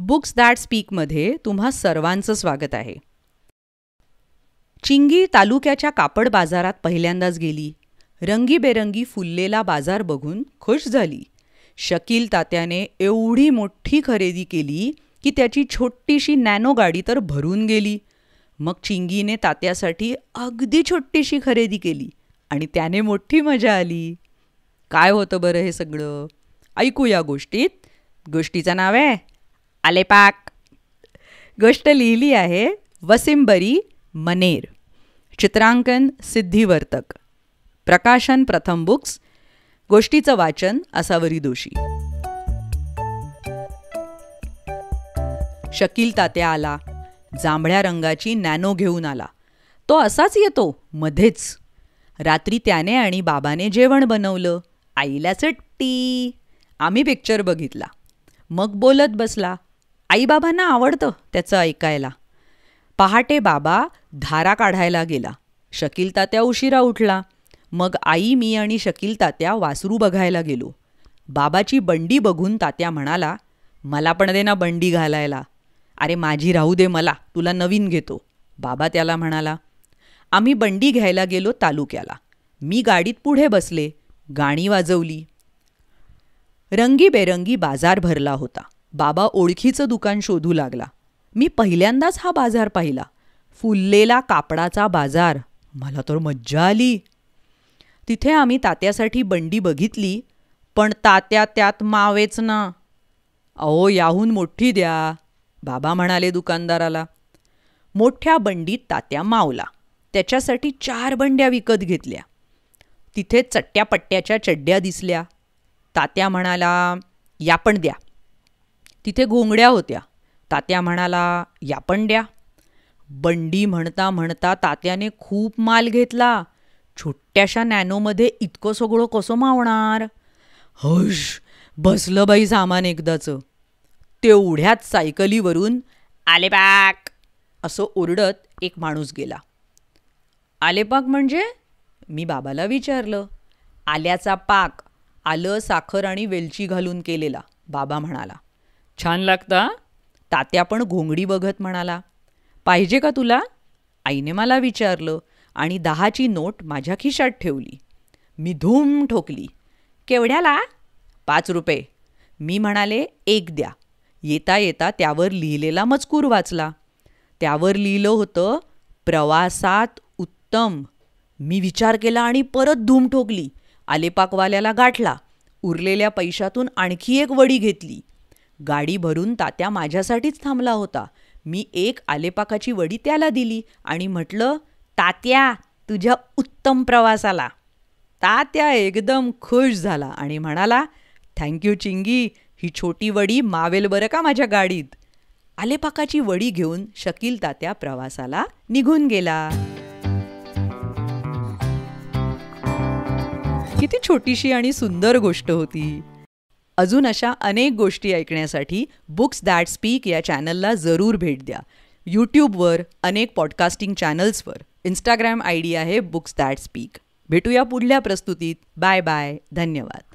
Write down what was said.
Books that स्पीकमध्ये तुम्हा सर्वांचं स्वागत आहे. चिंगी तालुक्याच्या कापड बाजारात पहिल्यांदाच गेली. रंगीबेरंगी फुललेला बाजार बघून खुश झाली. शकील तात्याने एवढी मोठी खरेदी केली की त्याची छोटीशी नॅनो गाडी तर भरून गेली. मग चिंगीने तात्यासाठी अगदी छोटीशी खरेदी केली आणि त्याने मोठी मजा आली. काय होतं बरं हे सगळं? ऐकूया गोष्टीत. गोष्टीचं नाव आहे आलेपाक. गोष्ट लिहिली आहे वसिमबरी मनेर. चित्रांकन सिद्धिवर्तक. प्रकाशन प्रथम बुक्स. गोष्टीचं वाचन असावरी दोशी. शकील तात्या आला. जांभळ्या रंगाची नॅनो घेऊन आला. तो असाच येतो मध्येच. रात्री त्याने आणि बाबाने जेवण बनवलं. आईला सुट्टी. आम्ही पिक्चर बघितला. मग बोलत बसला. आईबाबांना आवडतं त्याचं ऐकायला. पहाटे बाबा धारा काढायला गेला. शकील तात्या उशिरा उठला. मग आई, मी आणि शकील तात्या वासरू बघायला गेलो. बाबाची बंडी बघून तात्या म्हणाला, मला पण दे ना बंडी घालायला. अरे माझी राहू दे, मला तुला नवीन घेतो. बाबा त्याला म्हणाला. आम्ही बंडी घ्यायला गेलो तालुक्याला. मी गाडीत पुढे बसले. गाणी वाजवली. रंगीबेरंगी बाजार भरला होता. बाबा ओळखीचं दुकान शोधू लागला. मी पहिल्यांदाच हा बाजार पाहिला. फुललेला कापडाचा बाजार. मला तर मज्जा आली. तिथे आम्ही तात्यासाठी बंडी बघितली, पण तात्या त्यात मावेच ना. अहो याहून मोठी द्या, बाबा म्हणाले दुकानदाराला. मोठ्या बंडीत तात्या मावला. त्याच्यासाठी 4 बंड्या विकत घेतल्या. तिथे चट्ट्या पट्ट्याच्या चड्ड्या दिसल्या. तात्या म्हणाला, या पण द्या. तिथे घोंगड्या होत्या. तात्या म्हणाला, या पण द्या. बंडी म्हणता म्हणता तात्याने खूप माल घेतला. छोट्याशा नॅनोमध्ये इतकं सगळं कसं मावणार? हश, बसलं बाई सामान एकदाचं. तेवढ्याच सायकलीवरून आलेपाक असं ओरडत एक माणूस गेला. आलेपाक म्हणजे? मी बाबाला विचारलं. आल्याचा पाक, आलं, साखर आणि वेलची घालून केलेला, बाबा म्हणाला. छान लागतं. तात्या पण घोंगडी बघत म्हणाला. पाहिजे का तुला? आईने मला विचारलं आणि 10ची नोट माझ्या खिशात ठेवली. मी धूम ठोकली. केवढ्याला? 5 रुपये. मी म्हणाले, 1 द्या. येता येता त्यावर लिहिलेला मजकूर वाचला. त्यावर लिहिलं होतं, प्रवासात उत्तम. मी विचार केला आणि परत धूम ठोकली. आलेपाकवाल्याला गाठला. उरलेल्या पैशातून आणखी 1 वडी घेतली. गाडी भरून तात्या माझ्यासाठीच थांबला होता. मी 1 आलेपाकाची वडी त्याला दिली आणि म्हटलं, तात्या तुझ्या उत्तम प्रवासाला. तात्या एकदम खुश झाला आणि म्हणाला, थँक्यू चिंगी, ही छोटी वडी मावेल बरं का माझ्या गाडीत. आलेपाकाची वडी घेऊन शकील तात्या प्रवासाला निघून गेला. किती छोटीशी आणि सुंदर गोष्ट होती. अजून अशा अनेक गोष्टी ऐकण्यासाठी बुक्स दॅट स्पीक या चॅनलला जरूर भेट द्या. यूट्यूबवर, अनेक पॉडकास्टिंग चॅनल्सवर. इंस्टाग्राम ID आहे बुक्स दॅट स्पीक. भेटूया पुढल्या प्रस्तुतीत. Bye bye. धन्यवाद.